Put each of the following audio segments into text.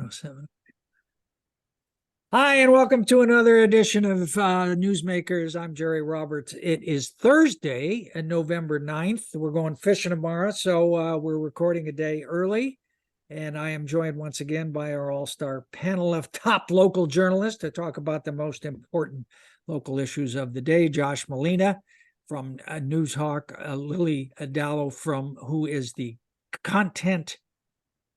107. Hi, and welcome to another edition of Newsmakers. I'm Jerry Roberts. It is Thursday, November 9th. We're going fishing tomorrow, so we're recording a day early. And I am joined once again by our all-star panel of top local journalists to talk about the most important local issues of the day. Josh Molina from Newshawk, Lily Dallow who is the content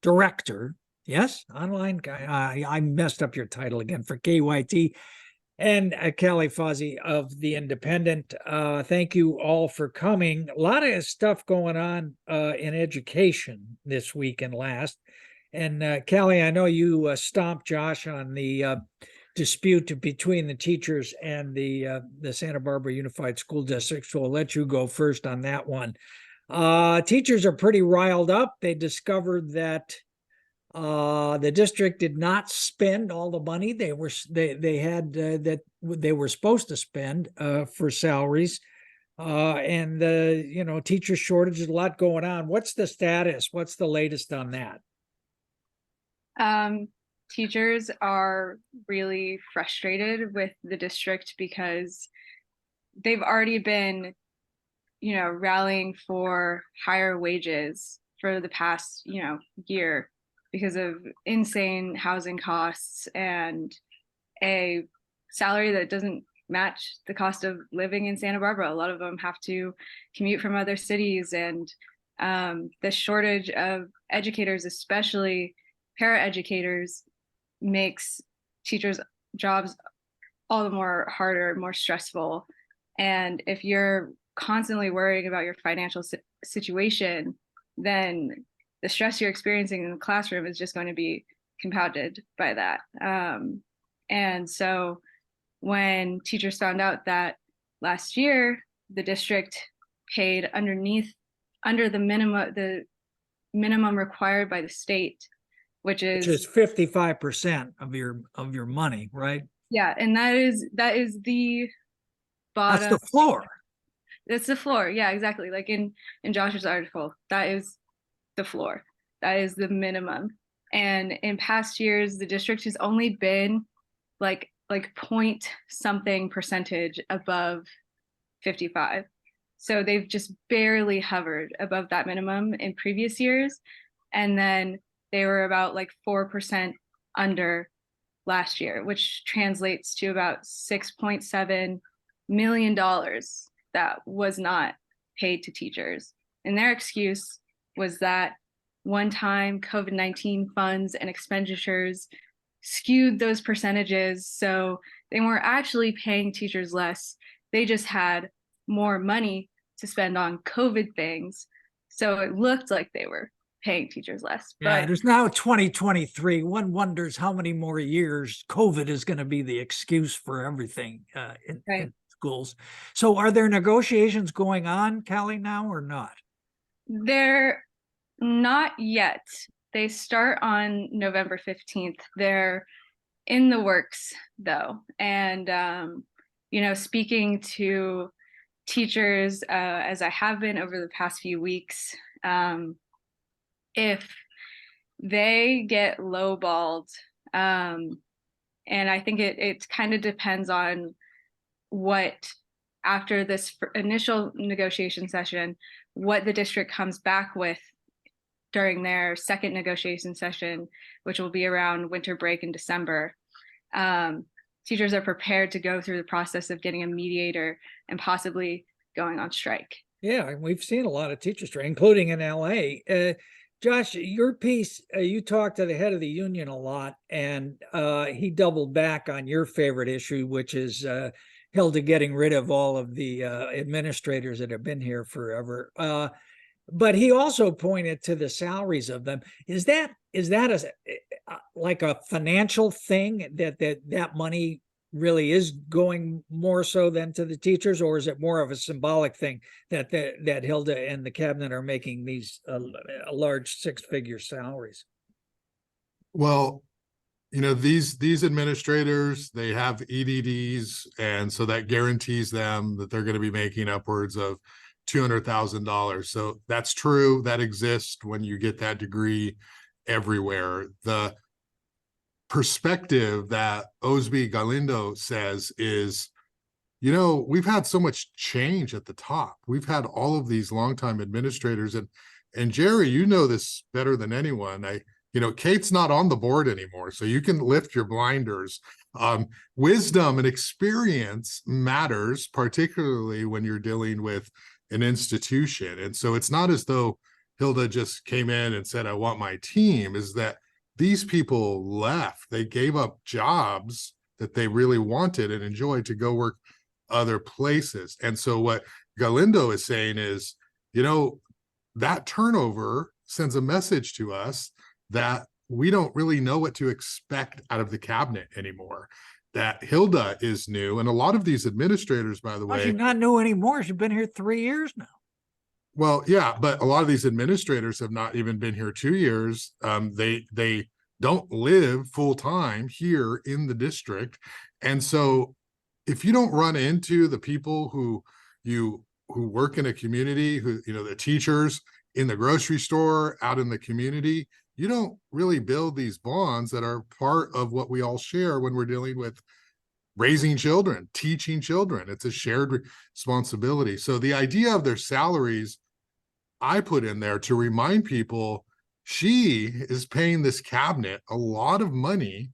director. Yes, online guy. I messed up your title again for KYT. And Callie, Fausey of The Independent. Thank you all for coming. A lot of stuff going on in education this week and last. And Callie, I know you stomped Josh on the dispute between the teachers and the Santa Barbara Unified School District. So I'll let you go first on that one. Teachers are pretty riled up. They discovered that the district did not spend all the money they had that they were supposed to spend for salaries, and teacher shortage. A lot going on. What's the status? What's the latest on that? Teachers are really frustrated with the district because they've already been, rallying for higher wages for the past, year, because of insane housing costs and a salary that doesn't match the cost of living in Santa Barbara. A lot of them have to commute from other cities, and the shortage of educators, especially paraeducators, makes teachers' jobs all the more harder, more stressful. And if you're constantly worrying about your financial situation, then the stress you're experiencing in the classroom is just going to be compounded by that. And so when teachers found out that last year the district paid under the minimum required by the state, which is 55% of your money, right? Yeah, and that is the bottom. That's the floor. That's the floor. Yeah, exactly. Like in Josh's article, that is the floor. That is the minimum. And in past years, the district has only been like point something percentage above 55. So they've just barely hovered above that minimum in previous years. And then they were about like 4% under last year, which translates to about $6.7 million that was not paid to teachers. And their excuse was that one-time COVID-19 funds and expenditures skewed those percentages, so they weren't actually paying teachers less. They just had more money to spend on COVID things, so it looked like they were paying teachers less. Yeah, there's now 2023. One wonders how many more years COVID is going to be the excuse for everything in schools. So are there negotiations going on, Callie, now or not? They're not yet. They start on November 15th. They're in the works though. And, speaking to teachers, as I have been over the past few weeks, if they get lowballed, and I think it kind of depends on what, after this initial negotiation session, what the district comes back with during their second negotiation session, which will be around winter break in December. Teachers are prepared to go through the process of getting a mediator and possibly going on strike. Yeah, we've seen a lot of teachers strike, including in LA. Josh, your piece, you talked to the head of the union a lot, and he doubled back on your favorite issue, which is Hilda getting rid of all of the administrators that have been here forever. But he also pointed to the salaries of them. Is that like a financial thing that money really is going more so than to the teachers, or is it more of a symbolic thing that Hilda and the cabinet are making these large six-figure salaries? Well, these administrators, they have EDDs, and so that guarantees them that they're going to be making upwards of $200,000. So that's true. That exists when you get that degree everywhere. perspective that Osby Galindo says is, you know, we've had so much change at the top. We've had all of these longtime administrators, and Jerry, you know this better than anyone. You know, Kate's not on the board anymore, so you can lift your blinders. Wisdom and experience matters, particularly when you're dealing with an institution. And so it's not as though Hilda just came in and said, I want my team, is that these people left. They gave up jobs that they really wanted and enjoyed to go work other places. And so what Galindo is saying is, you know, that turnover sends a message to us that we don't really know what to expect out of the cabinet anymore. That Hilda is new. And a lot of these administrators, by the Well, way, she's not new anymore. She's been here 3 years now. well, yeah, but a lot of these administrators have not even been here 2 years. They don't live full time here in the district. And so if you don't run into the people who work in a community, who, you know, the teachers in the grocery store, out in the community, you don't really build these bonds that are part of what we all share when we're dealing with raising children, teaching children. It's a shared responsibility. So the idea of their salaries, I put in there to remind people she is paying this cabinet a lot of money,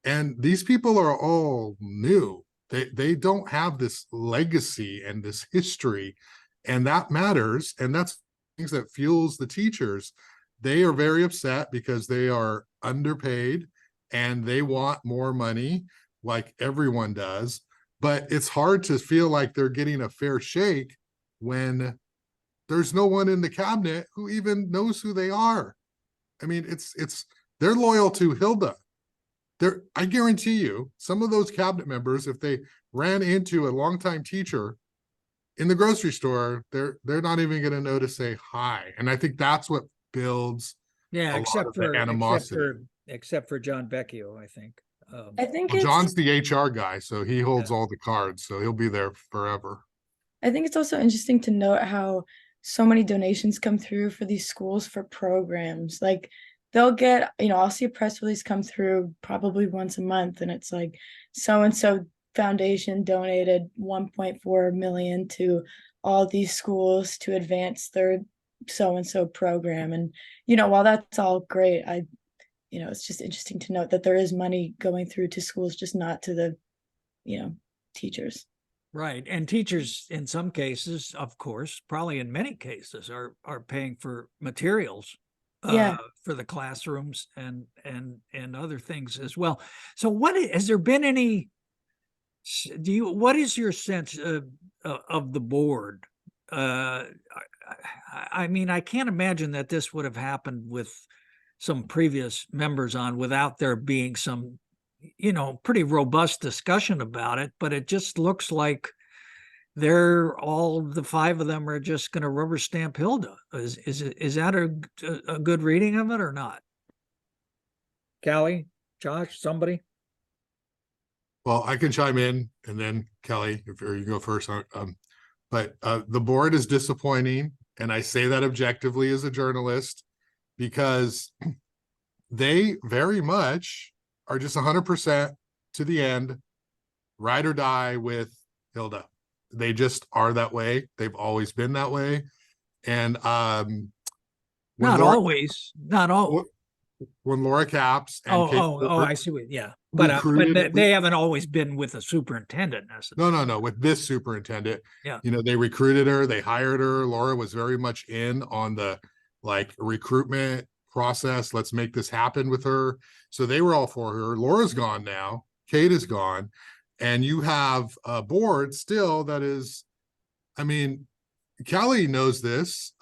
and these people are all new. They don't have this legacy and this history, and that matters. And that's things that fuels the teachers. They are very upset because they are underpaid and they want more money, like everyone does. But it's hard to feel like they're getting a fair shake when there's no one in the cabinet who even knows who they are. I mean, they're loyal to Hilda. I guarantee you, some of those cabinet members, if they ran into a longtime teacher in the grocery store, they're not even going to know to say hi. And I think that's what builds Yeah, a lot of the animosity. except for John Vecchio, I think. I think Well, it's John's the HR guy, so he holds Yeah. all the cards, so he'll be there forever. I think it's also interesting to note how so many donations come through for these schools for programs. Like they'll get, I'll see a press release come through probably once a month, and it's like so and so foundation donated 1.4 million to all these schools to advance their so and so program. And while that's all great, it's just interesting to note that there is money going through to schools, just not to the teachers. Right. And teachers, in some cases, of course, probably in many cases, are paying for materials for the classrooms and other things as well. So has there been any, what is your sense of the board? I mean, I can't imagine that this would have happened with some previous members on without there being some pretty robust discussion about it, but it just looks like the 5 of them are just going to rubber stamp Hilda. Is that a good reading of it or not? Callie, Josh, somebody? Well, I can chime in, and then Kelly, if you go first. But the board is disappointing, and I say that objectively as a journalist, because they very much are just 100% to the end, ride or die with Hilda. They just are that way. They've always been that way. And not always. When Laura Capps and Kate I see what, yeah. But they haven't always been with a superintendent necessarily. No, with this superintendent. Yeah. They recruited her, they hired her. Laura was very much in on the recruitment process. Let's make this happen with her. So they were all for her. Laura's gone now. Kate is gone. And you have a board still that is, I mean, Callie knows this.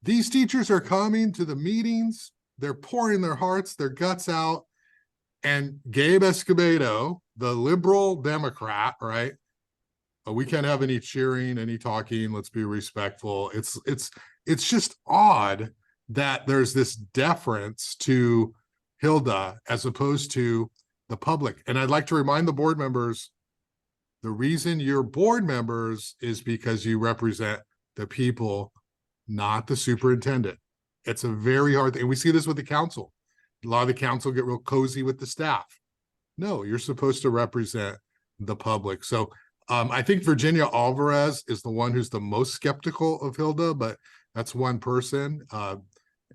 These teachers are coming to the meetings. They're pouring their hearts, their guts out. And Gabe Escobedo, the liberal Democrat, right? We can't have any cheering, any talking. Let's be respectful. It's just odd that there's this deference to Hilda as opposed to the public. And I'd like to remind the board members, the reason you're board members is because you represent the people, not the superintendent. It's a very hard thing. We see this with the council. a lot of the council get real cozy with the staff. No, you're supposed to represent the public. So I think Virginia Alvarez is the one who's the most skeptical of Hilda, but that's one person.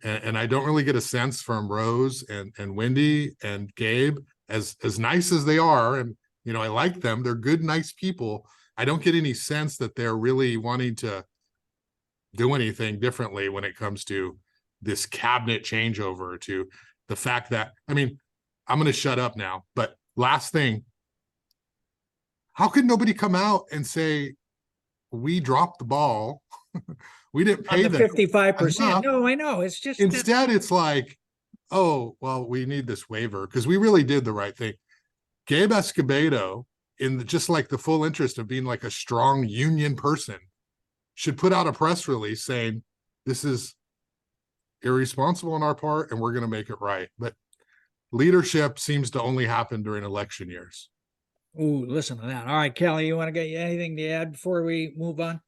And I don't really get a sense from Rose and Wendy and Gabe, as nice as they are, and you know, I like them. They're good, nice people. I don't get any sense that they're really wanting to do anything differently when it comes to this cabinet changeover, to the fact that, I mean, I'm going to shut up now, but last thing, how could nobody come out and say, we dropped the ball? We didn't pay On the them 55%. enough. No, I know. It's just Instead, it's like, oh, well, we need this waiver because we really did the right thing. Gabe Escobedo, just like the full interest of being like a strong union person, should put out a press release saying this is irresponsible on our part and we're going to make it right. But leadership seems to only happen during election years. Ooh, listen to that. All right, Callie, you want to get anything to add before we move on?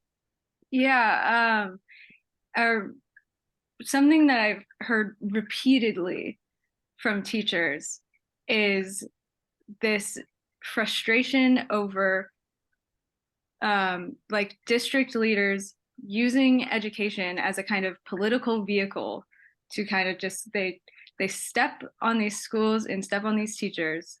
Yeah, something that I've heard repeatedly from teachers is this frustration over like district leaders using education as a kind of political vehicle to kind of just they step on these schools and step on these teachers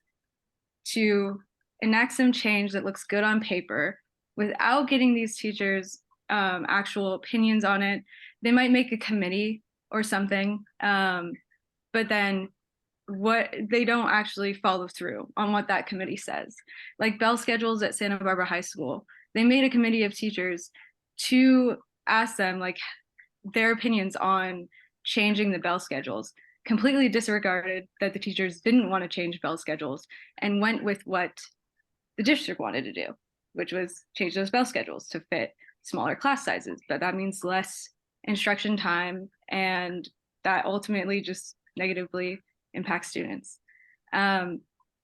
to enact some change that looks good on paper without getting these teachers actual opinions on it. They might make a committee or something, but then they don't actually follow through on what that committee says. Like bell schedules at Santa Barbara High School, they made a committee of teachers to ask them like their opinions on changing the bell schedules, completely disregarded that the teachers didn't want to change bell schedules and went with what the district wanted to do, which was change those bell schedules to fit smaller class sizes. But that means less instruction time, and that ultimately just negatively impacts students.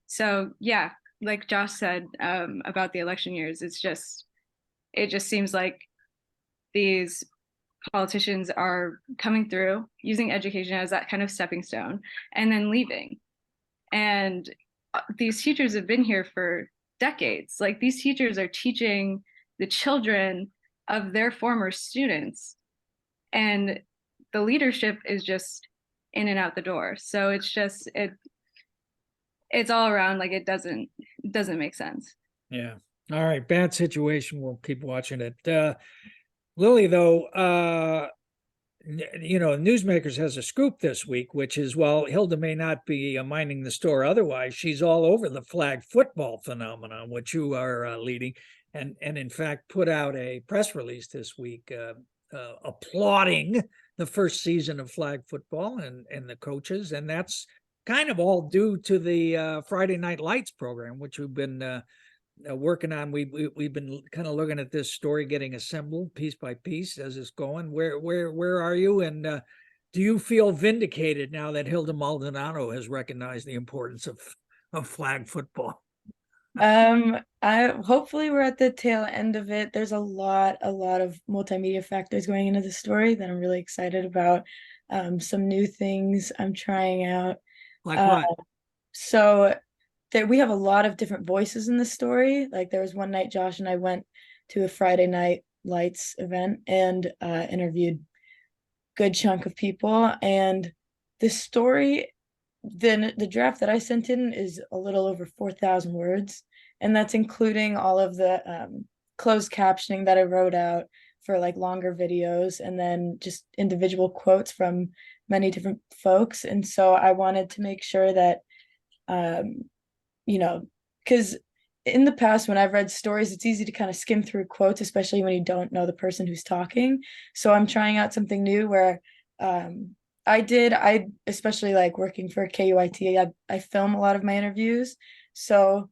So yeah, like Josh said about the election years, it just seems like these politicians are coming through using education as that kind of stepping stone and then leaving. And these teachers have been here for decades. Like these teachers are teaching the children of their former students, and the leadership is just in and out the door. So it's just it's all around like it doesn't make sense. Yeah. All right. Bad situation. We'll keep watching it. Lily, though, you know, Newsmakers has a scoop this week, which is, well, Hilda may not be minding the store otherwise. She's all over the flag football phenomenon, which you are leading, and in fact put out a press release this week applauding the first season of flag football and the coaches, and that's kind of all due to the Friday Night Lights program, which we've been working on. We've been kind of looking at this story getting assembled piece by piece as it's going. Where are you? And do you feel vindicated now that Hilda Maldonado has recognized the importance of flag football? Hopefully we're at the tail end of it. There's a lot of multimedia factors going into the story that I'm really excited about. Some new things I'm trying out. Like what? So we have a lot of different voices in the story. Like there was one night Josh and I went to a Friday Night Lights event and interviewed a good chunk of people. And the story, the draft that I sent in is a little over 4,000 words. And that's including all of the closed captioning that I wrote out for like longer videos, and then just individual quotes from many different folks. And so I wanted to make sure that you know, because in the past when I've read stories, it's easy to kind of skim through quotes, especially when you don't know the person who's talking. So I'm trying out something new where I especially like working for KUIT, I film a lot of my interviews. So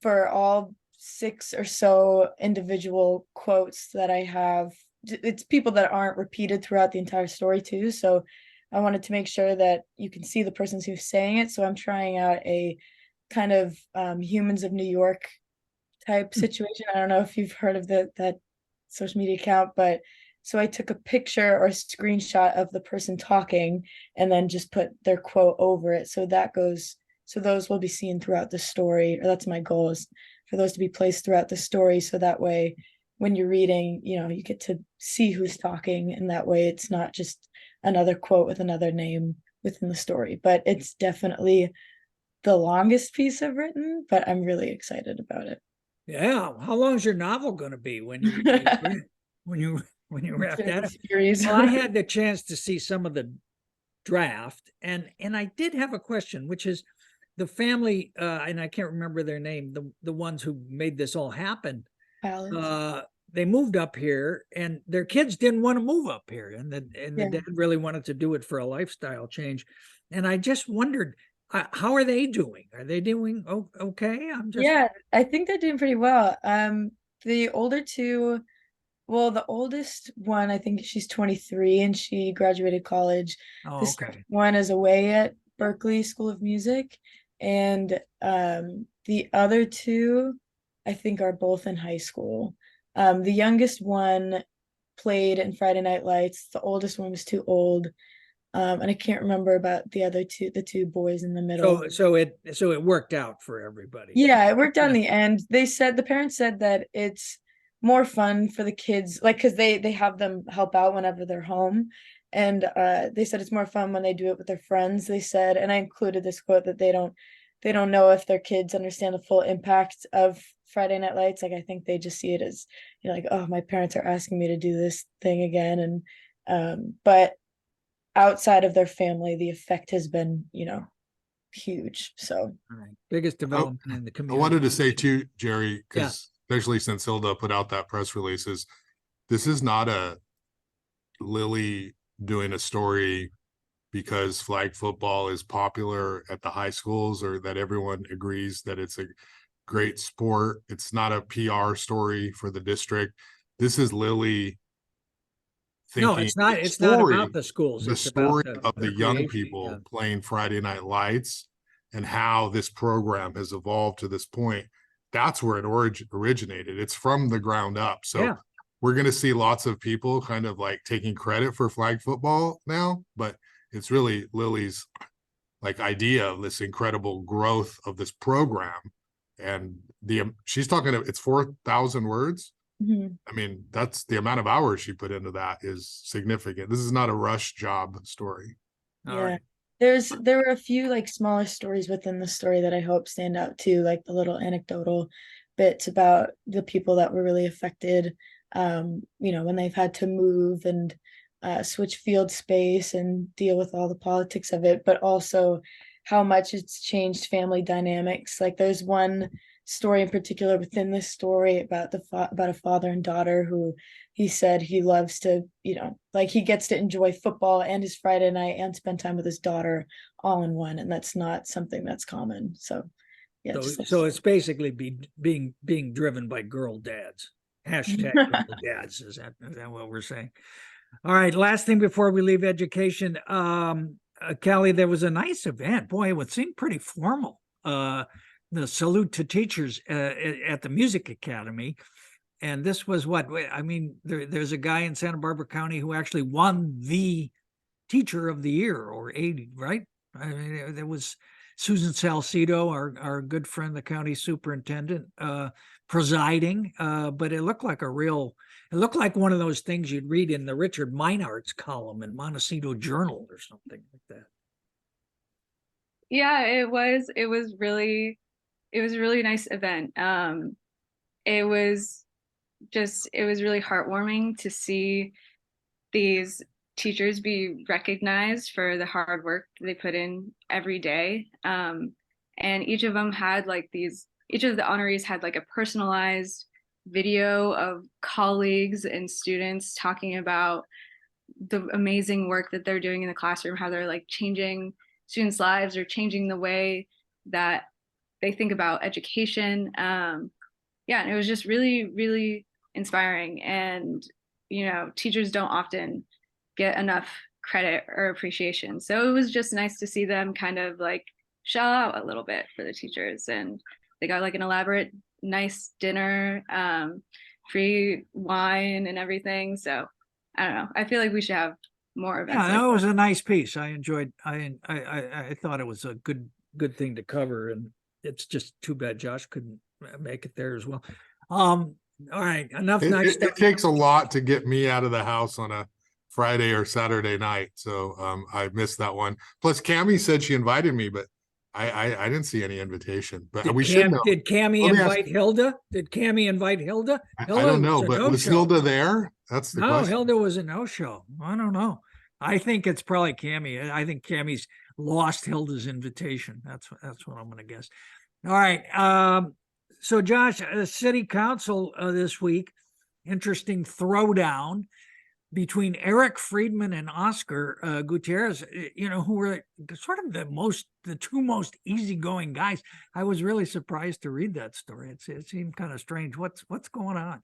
for all 6 or so individual quotes that I have, it's people that aren't repeated throughout the entire story too. So I wanted to make sure that you can see the person who's saying it. So I'm trying out a kind of Humans of New York type situation. I don't know if you've heard of that social media account, but So I took a picture or a screenshot of the person talking and then just put their quote over it. So those will be seen throughout the story, or that's my goal, is for those to be placed throughout the story. So that way, when you're reading, you get to see who's talking, and that way it's not just another quote with another name within the story. But it's definitely the longest piece I've written, but I'm really excited about it. Yeah. How long is your novel going to be when you when you when you wrap that up? Series. Well, I had the chance to see some of the draft, and I did have a question, which is the family, and I can't remember their name, the ones who made this all happen. Balance. They moved up here, and their kids didn't want to move up here, and the Yeah. dad really wanted to do it for a lifestyle change. And I just wondered, how are they doing? Are they doing okay? I'm just Yeah, I think they're doing pretty well. The older two, well, the oldest one, I think she's 23 and she graduated college. The okay. second one is away at Berkeley School of Music, and the other two, I think, are both in high school. The youngest one played in Friday Night Lights. The oldest one was too old. And I can't remember about the other two, the two boys in the middle. So it worked out for everybody. Yeah, it worked out in Yeah. the end. The parents said that it's more fun for the kids, like, because they have them help out whenever they're home. And they said it's more fun when they do it with their friends, they said. And I included this quote that they don't know if their kids understand the full impact of Friday Night Lights. Like, I think they just see it as, like, oh, my parents are asking me to do this thing again. And but outside of their family, the effect has been, huge. So All right. Biggest development in the I community. wanted to say too, Jerry, Yeah. because especially since Hilda put out that press release, this is not a Lily doing a story because flag football is popular at the high schools or that everyone agrees that it's a great sport. It's not a PR story for the district. This is Lily No, thinking it's not. the It's not story- about the schools. the It's about story of the young creation, people yeah. playing Friday Night Lights and how this program has evolved to this point. That's where it originated. It's from the ground up. So Yeah. we're going to see lots of people kind of like taking credit for flag football now, but it's really Lily's like idea of this incredible growth of this program. And she's talking, it's 4,000 words. mhm. I mean, that's the amount of hours she put into that is significant. This is not a rush job story. All Yeah. right. There were a few like smaller stories within the story that I hope stand out too, like the little anecdotal bits about the people that were really affected, when they've had to move and switch field space and deal with all the politics of it, but also how much it's changed family dynamics. Like, there's one story in particular within this story about about a father and daughter who he said he loves to, like, he gets to enjoy football and his Friday night and spend time with his daughter all in one, and that's not something that's common. So yeah, So it's basically being driven by girl dads. Hashtag girl dads. Is that what we're saying? All right. Last thing before we leave education, Callie, there was a nice event. Boy, it would seem pretty formal. The salute to teachers at the Music Academy. And this was I mean, there's a guy in Santa Barbara County who actually won the Teacher of the Year, or 80, right? I mean, there was Susan Salcido, our good friend, the county superintendent, presiding. But it looked like one of those things you'd read in the Richard Meinhardt's column in Montecito Journal or something like that. Yeah, it was really a really nice event. It was really heartwarming to see these teachers be recognized for the hard work they put in every day. And each of the honorees had like a personalized video of colleagues and students talking about the amazing work that they're doing in the classroom, how they're like changing students' lives or changing the way that they think about education. And it was just really, really inspiring. And, teachers don't often get enough credit or appreciation. So it was just nice to see them kind of like shell out a little bit for the teachers. And they got like an elaborate, nice dinner, free wine and everything. So I don't know. I feel like we should have more events. Yeah, like that that. was a nice piece. I enjoyed. I thought it was a good thing to cover, and it's just too bad Josh couldn't make it there as well. All right, enough nice It takes a lot to get me out of the house on a Friday or Saturday night, so I missed that one. Plus, Cammie said she invited me, but I didn't see any invitation. But we should know. Did Cammie Let me ask- invite Hilda? Did Cammie invite Hilda? I Hilda don't know, was a but was no-show. Hilda there? That's the No, question. Hilda was a no-show. I don't know. I think it's probably Cammie. I think Cammie's lost Hilda's invitation. That's what I'm going to guess. All right. So Josh, city council this week, interesting throwdown between Eric Friedman and Oscar Gutierrez, who were sort of the two most easygoing guys. I was really surprised to read that story. It seemed kind of strange. What's going on?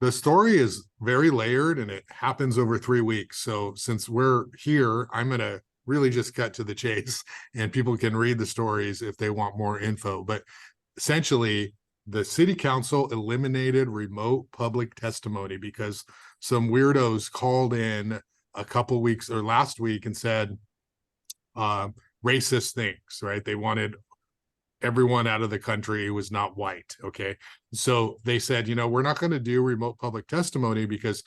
The story is very layered and it happens over 3 weeks. So since we're here, I'm going to really just cut to the chase and people can read the stories if they want more info. But essentially, the city council eliminated remote public testimony because some weirdos called in a couple weeks or last week and said racist things, right? They wanted everyone out of the country who was not white. Okay. So they said, we're not going to do remote public testimony because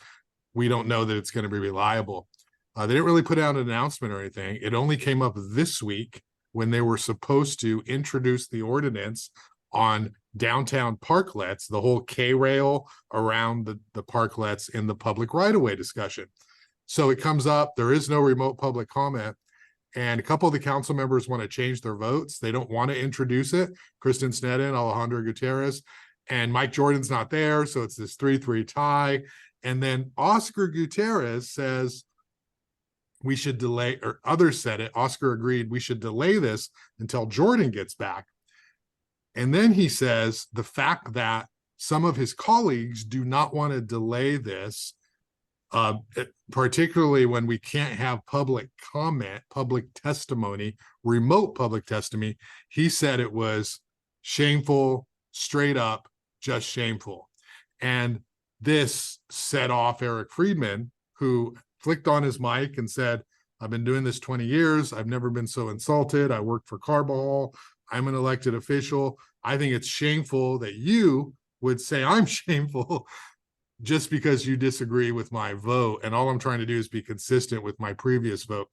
we don't know that it's going to be reliable. They didn't really put out an announcement or anything. It only came up this week when they were supposed to introduce the ordinance on downtown parklets, the whole K-rail around the parklets in the public right-of-way discussion. So it comes up, there is no remote public comment. And a couple of the council members want to change their votes. They don't want to introduce it. Kristen Sneddon, Alejandro Gutierrez, and Mike Jordan's not there. So it's this 3-3 tie. And then Oscar Gutierrez says we should delay, or others said it. Oscar agreed we should delay this until Jordan gets back. And then he says the fact that some of his colleagues do not want to delay this, particularly when we can't have public comment, public testimony, remote public testimony. He said it was shameful, straight up, just shameful. And this set off Eric Friedman, who flicked on his mic and said, I've been doing this 20 years. I've never been so insulted. I work for Carball. I'm an elected official. I think it's shameful that you would say I'm shameful just because you disagree with my vote. And all I'm trying to do is be consistent with my previous vote.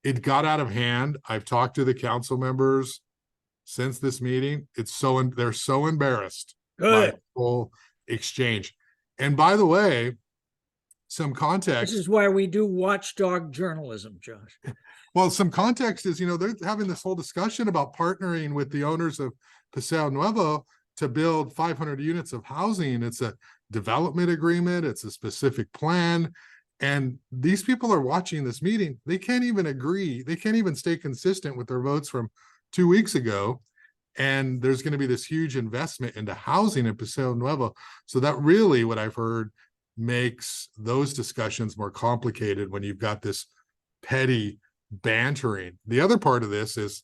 It got out of hand. I've talked to the council members since this meeting. They're so embarrassed by the whole exchange. And by the way, some context. This is why we do watchdog journalism, Josh. Well, some context is, they're having this whole discussion about partnering with the owners of Paseo Nuevo to build 500 units of housing. It's a development agreement. It's a specific plan. And these people are watching this meeting. They can't even agree. They can't even stay consistent with their votes from 2 weeks ago. And there's going to be this huge investment into housing in Paseo Nuevo. So that really, what I've heard, makes those discussions more complicated when you've got this petty bantering. The other part of this is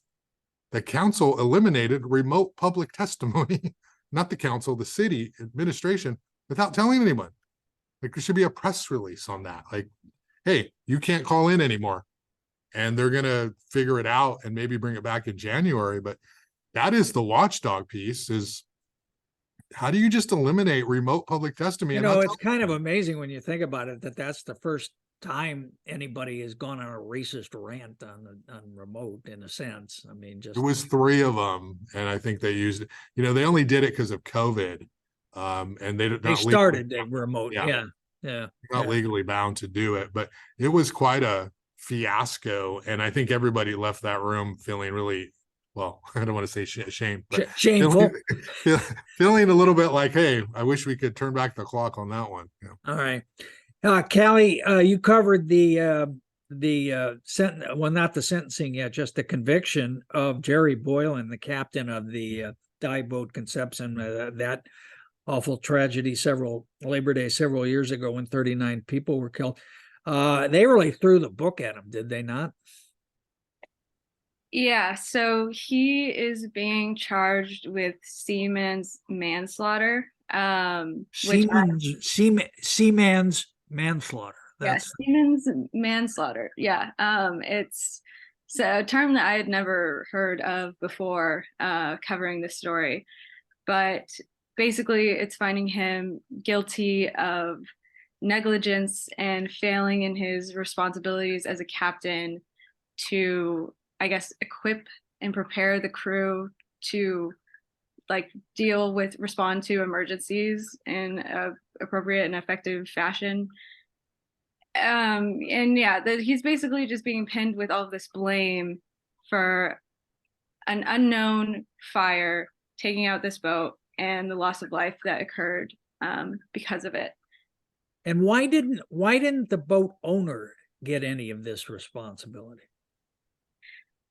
the council eliminated remote public testimony, not the council, the city administration, without telling anyone. Like, there should be a press release on that. Like, hey, you can't call in anymore. And they're going to figure it out and maybe bring it back in January. But that is the watchdog piece, is how do you just eliminate remote public testimony? It's kind of amazing when you think about it, that's the first time anybody has gone on a racist rant on remote, in a sense. I mean, it was 3 of them, and I think they used it. They only did it because of COVID, and they started a remote. Yeah. Not legally bound to do it, but it was quite a fiasco, and I think everybody left that room feeling really, well, I don't want to say shame, but shameful, feeling a little bit like, hey, I wish we could turn back the clock on that one. Yeah. All right. Callie, you covered the well, not the sentencing yet, just the conviction of Jerry Boylan, the captain of the dive boat Conception, that awful tragedy Labor Day several years ago when 39 people were killed. They really threw the book at him, did they not? Yeah, so he is being charged with seaman's manslaughter. Seaman's manslaughter. That's Siemens manslaughter. Yeah. It's a term that I had never heard of before covering this story. But basically, it's finding him guilty of negligence and failing in his responsibilities as a captain to, I guess, equip and prepare the crew to like respond to emergencies in a appropriate and effective fashion. And yeah, he's basically just being pinned with all of this blame for an unknown fire taking out this boat and the loss of life that occurred because of it. And why didn't the boat owner get any of this responsibility?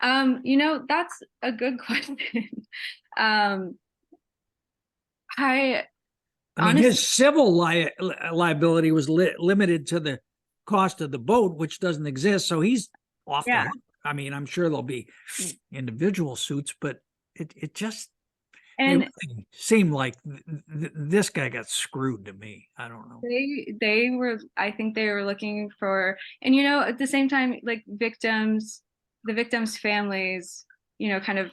That's a good question. I mean, honestly, his civil liability was limited to the cost of the boat, which doesn't exist. So he's off the hook. I mean, I'm sure there'll be individual suits, but it just and it really seemed like this guy got screwed to me. I don't know. they were, I think they were looking for, and at the same time, like the victims' families, kind of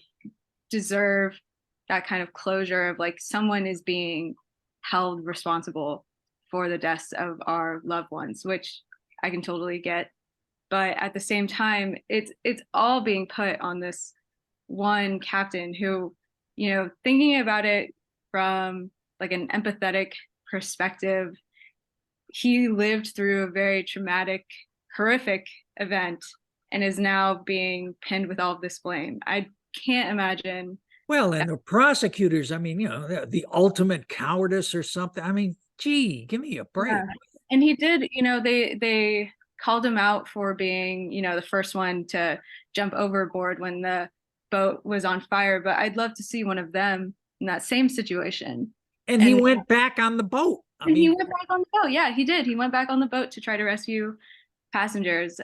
deserve that kind of closure of like someone is being held responsible for the deaths of our loved ones, which I can totally get. But at the same time, it's all being put on this one captain who, thinking about it from like an empathetic perspective, he lived through a very traumatic, horrific event and is now being pinned with all of this blame. I can't imagine. Well, and the prosecutors, I mean, the ultimate cowardice or something. I mean, gee, give me a break. Yeah. And he did, they called him out for being, the first one to jump overboard when the boat was on fire. But I'd love to see one of them in that same situation. And he went back on the boat. He went back on the boat. Yeah, he did. He went back on the boat to try to rescue passengers.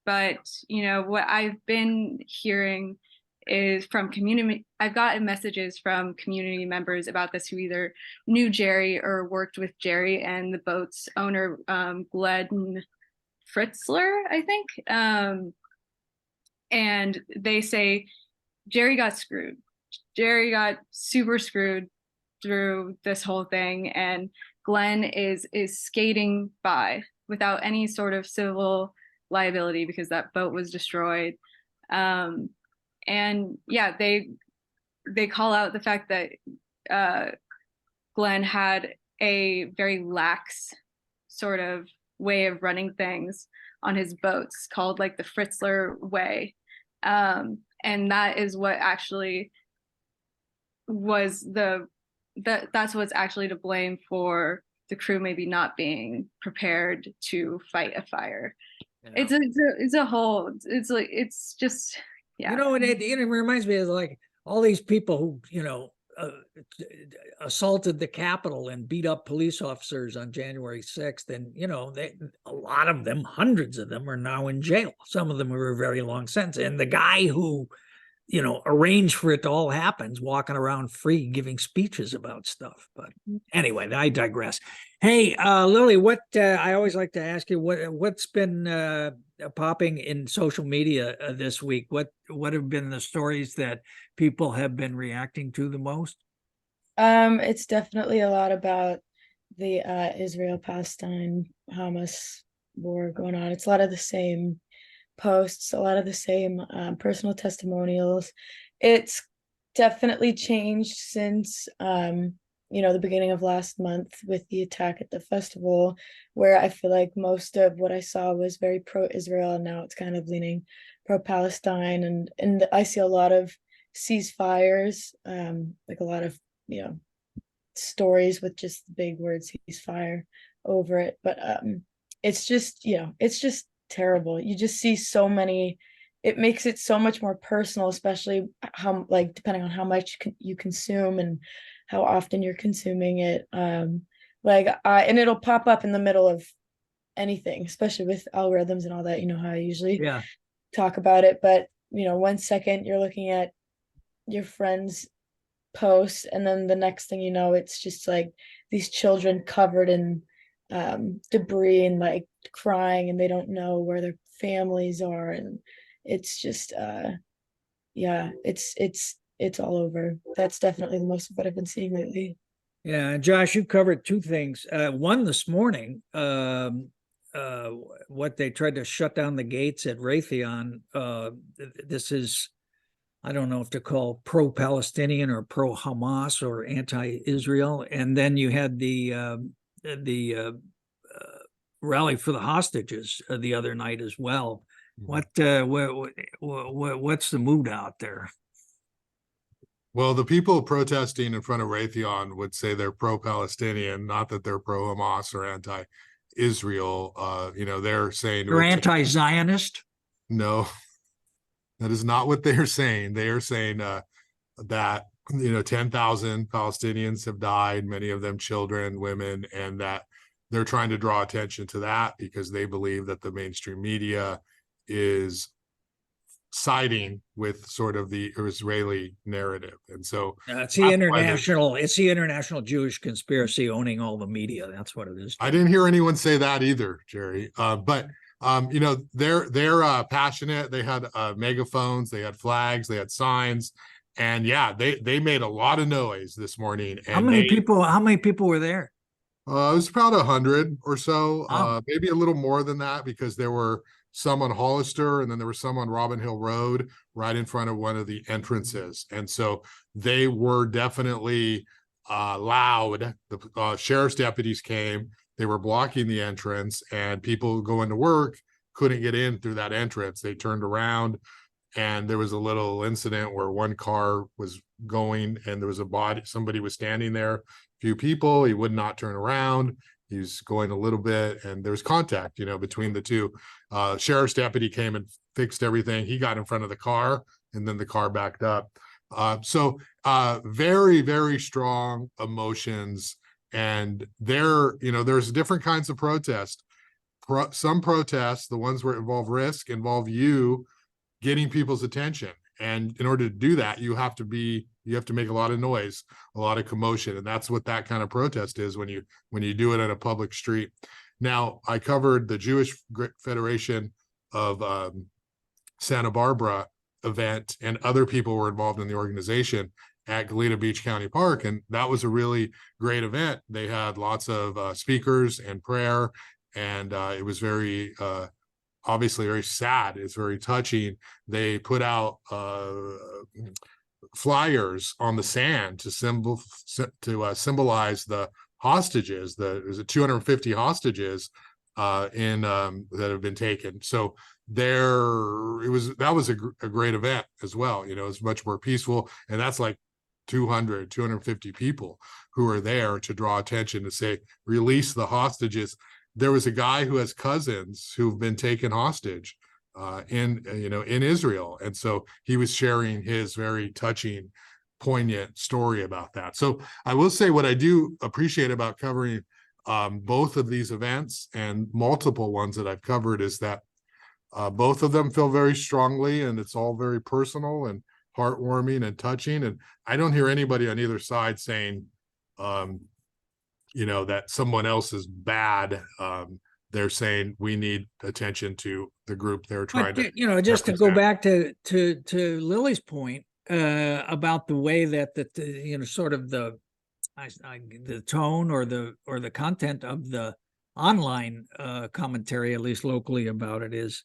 But what I've been hearing is from community. I've gotten messages from community members about this who either knew Jerry or worked with Jerry and the boat's owner, Glenn Fritzler, I think. And they say Jerry got screwed. Jerry got super screwed through this whole thing, and Glenn is skating by without any sort of civil liability because that boat was destroyed. And yeah, they call out the fact that Glenn had a very lax sort of way of running things on his boats called like the Fritzler way. And that is what actually was that's what's actually to blame for the crew maybe not being prepared to fight a fire. It's a whole, it's just, yeah. It reminds me of like all these people who, assaulted the Capitol and beat up police officers on January 6th. And, a lot of them, hundreds of them are now in jail. Some of them were a very long sentence. And the guy who, arranged for it to all happen, walking around free, giving speeches about stuff. But anyway, I digress. Hey, Lily, what I always like to ask you, what's been popping in social media this week? What have been the stories that people have been reacting to the most? It's definitely a lot about the Israel-Palestine Hamas war going on. It's a lot of the same posts, a lot of the same personal testimonials. It's definitely changed since the beginning of last month with the attack at the festival, where I feel like most of what I saw was very pro-Israel, and now it's kind of leaning pro-Palestine, and I see a lot of ceasefires, like a lot of stories with just the big word ceasefire over it. But it's just terrible. You just see so many. It makes it so much more personal, especially how, like, depending on how much you consume and how often you're consuming it. And it'll pop up in the middle of anything, especially with algorithms and all that. You know how I usually talk about it, but 1 second you're looking at your friend's post, and then the next thing you know, it's just like these children covered in debris and like crying, and they don't know where their families are, and it's just yeah, it's all over. That's definitely the most of what I've been seeing lately. Yeah, and Josh, you covered two things. One this morning, what they tried to shut down the gates at Raytheon. This is, I don't know if to call pro-Palestinian or pro-Hamas or anti-Israel. And then you had the rally for the hostages the other night as well. What's the mood out there? Well, the people protesting in front of Raytheon would say they're pro-Palestinian, not that they're pro-Hamas or anti-Israel. They're saying They're anti-Zionist? No, that is not what they're saying. They are saying that 10,000 Palestinians have died, many of them children, women, and that they're trying to draw attention to that because they believe that the mainstream media is siding with sort of the Israeli narrative. And so it's the international Jewish conspiracy owning all the media. That's what it is. I didn't hear anyone say that either, Jerry. But they're passionate. They had megaphones, they had flags, they had signs, and yeah, they made a lot of noise this morning. And how many people were there? It was about 100 or so, Oh. maybe a little more than that, because there were some on Hollister, and then there was some on Robin Hill Road right in front of one of the entrances. And so they were definitely loud. The sheriff's deputies came, they were blocking the entrance, and people going to work couldn't get in through that entrance. They turned around, and there was a little incident where one car was going and there was a body, somebody was standing there, few people, he would not turn around. He was going a little bit, and there was contact, between the two. Sheriff's deputy came and fixed everything. He got in front of the car, and then the car backed up. So very, very strong emotions. And there's different kinds of protest. Some protests, the ones where involve risk, involve you getting people's attention. And in order to do that, you have to make a lot of noise, a lot of commotion. And that's what that kind of protest is when you do it on a public street. Now, I covered the Jewish Federation of Santa Barbara event, and other people were involved in the organization at Goleta Beach County Park. And that was a really great event. They had lots of speakers and prayer, and it was very, obviously very sad. It's very touching. They put out flyers on the sand to symbolize the hostages. There's 250 hostages that have been taken. So that was a great event as well. It's much more peaceful, and that's like 250 people who are there to draw attention to say, release the hostages. There was a guy who has cousins who've been taken hostage in Israel. And so he was sharing his very touching, poignant story about that. So I will say, what I do appreciate about covering both of these events and multiple ones that I've covered is that both of them feel very strongly, and it's all very personal and heartwarming and touching. And I don't hear anybody on either side saying, that someone else is bad. They're saying we need attention to the group they're trying to, just to go back to Lily's point about the way that sort of the tone or the content of the online commentary, at least locally, about it is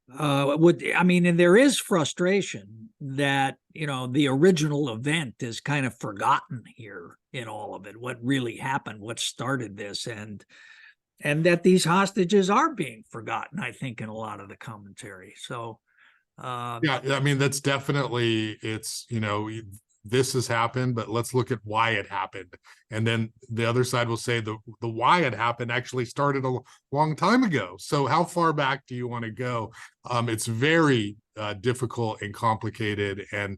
and there is frustration that the original event is kind of forgotten here in all of it, what really happened, what started this, and that these hostages are being forgotten, I think, in a lot of the commentary. So that's definitely, this has happened, but let's look at why it happened. And then the other side will say the why it happened actually started a long time ago. So how far back do you want to go? It's very difficult and complicated, and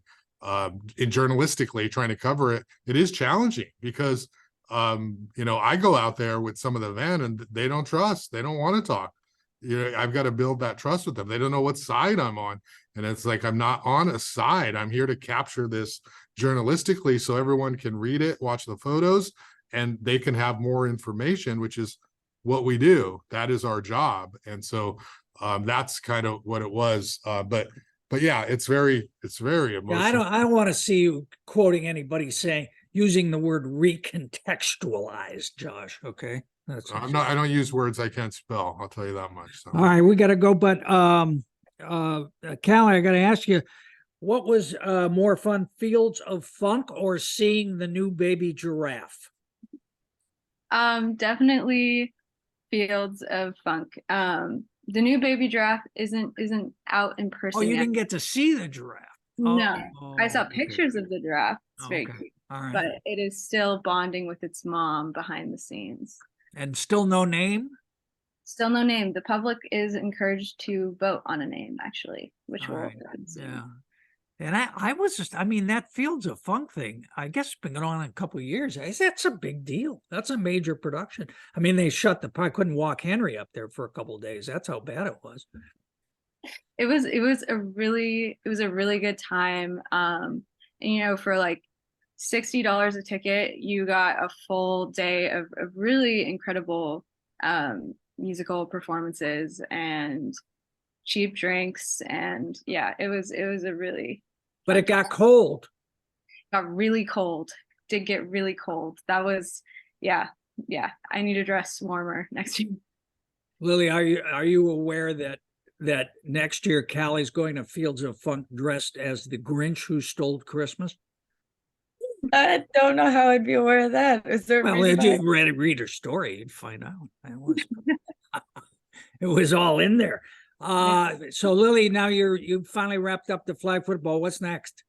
in journalistically trying to cover it, it is challenging because I go out there with some of the event, and they don't trust, they don't want to talk. I've got to build that trust with them. They don't know what side I'm on. And it's like, I'm not on a side. I'm here to capture this journalistically so everyone can read it, watch the photos, and they can have more information, which is what we do. That is our job. And so that's kind of what it was. But yeah, it's very Yeah, emotional. I don't want to see you quoting anybody saying, using the word recontextualize, Josh. Okay. I don't use words I can't spell. I'll tell you that much. So. All right, we got to go. But Callie, I got to ask you, what was more fun, Fields of Funk or seeing the new baby giraffe? Definitely Fields of Funk. The new baby giraffe isn't out in person Oh, you yet. didn't get to see the giraffe. No, I saw okay. pictures of the giraffe. It's very Okay. cute, All right. but it is still bonding with its mom behind the scenes. And still no name? Still no name. The public is encouraged to vote on a name, actually, which All will right. happen soon. Yeah. And I was just, I mean, that Fields of Funk thing, I guess it's been going on a couple of years. That's a big deal. That's a major production. I mean, they shut I couldn't walk Henry up there for a couple of days. That's how bad it was. It was a really good time. And, you know, for like $60 a ticket, you got a full day of really incredible musical performances and cheap drinks, and yeah, it was a really But fun it got time. cold. Got really cold. Did get really cold. That was yeah. I need to dress warmer next year. Lily, are you aware that next year Callie's going to Fields of Funk dressed as the Grinch who stole Christmas? I don't know how I'd be aware of that. Is there a Well, reason if behind you read her story, you'd find out. It was all in there. So Lily, now you finally wrapped up the flag football. What's next?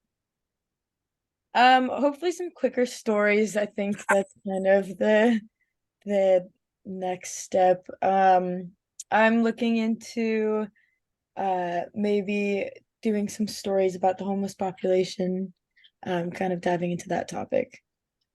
Hopefully some quicker stories. I think that's kind of the next step. I'm looking into maybe doing some stories about the homeless population, kind of diving into that topic.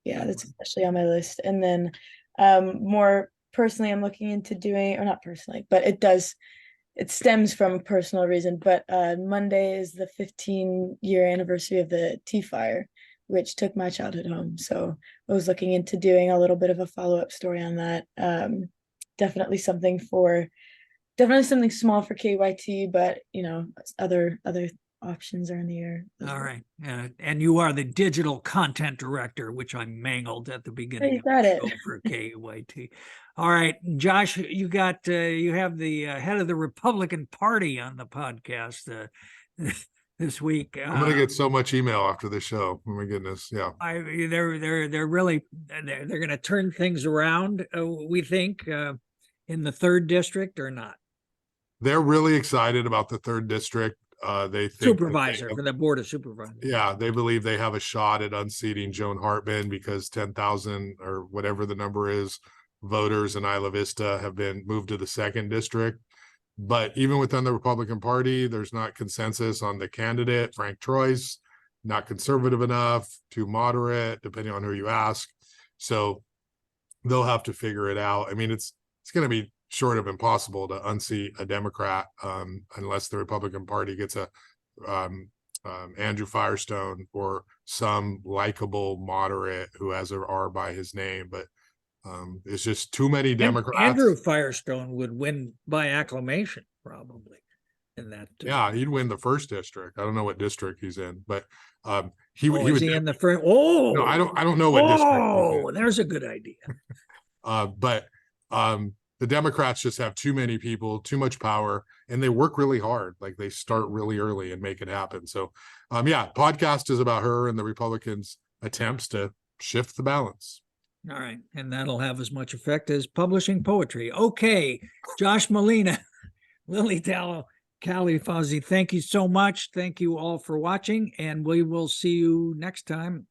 Yeah, that's especially on my list. And then more personally, I'm looking into doing, or not personally, but it stems from a personal reason. But Monday is the 15-year anniversary of the Tea Fire, which took my childhood home. So I was looking into doing a little bit of a follow-up story on that. Definitely something small for KYT, but you know, other options are in the air. All right. And you are the digital content director, which I mangled at the beginning of the show for KYT. All right, Josh, you have the head of the Republican Party on the podcast this week. I'm gonna get so much email after the show. Oh my goodness, yeah. They're really they're going to turn things around. We think in the 3rd district or not. They're really excited about the 3rd district. They think supervisor for the board of supervisors. Yeah, they believe they have a shot at unseating Joan Hartman because 10,000 or whatever the number is voters in Isla Vista have been moved to the 2nd district. But even within the Republican Party, there's not consensus on the candidate. Frank Troy's not conservative enough, too moderate, depending on who you ask. So they'll have to figure it out. I mean, it's going to be short of impossible to unseat a Democrat unless the Republican Party gets a Andrew Firestone or some likable moderate who has an R by his name. But it's just too many Democrats. Andrew Firestone would win by acclamation, probably. In that, yeah, he'd win the 1st district. I don't know what district he's in, but he would. Is he in the first? Oh, no, I don't know what district. Oh, there's a good idea. But the Democrats just have too many people, too much power, and they work really hard. Like they start really early and make it happen. So, yeah, podcast is about her and the Republicans' attempts to shift the balance. All right, and that'll have as much effect as publishing poetry. Okay, Josh Molina, Lily Dallow, Callie, Fausey, thank you so much. Thank you all for watching, and we will see you next time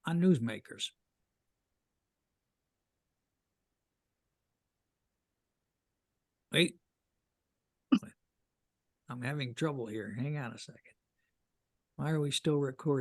on Newsmakers. Wait, I'm having trouble here. Hang on a second. Why are we still recording?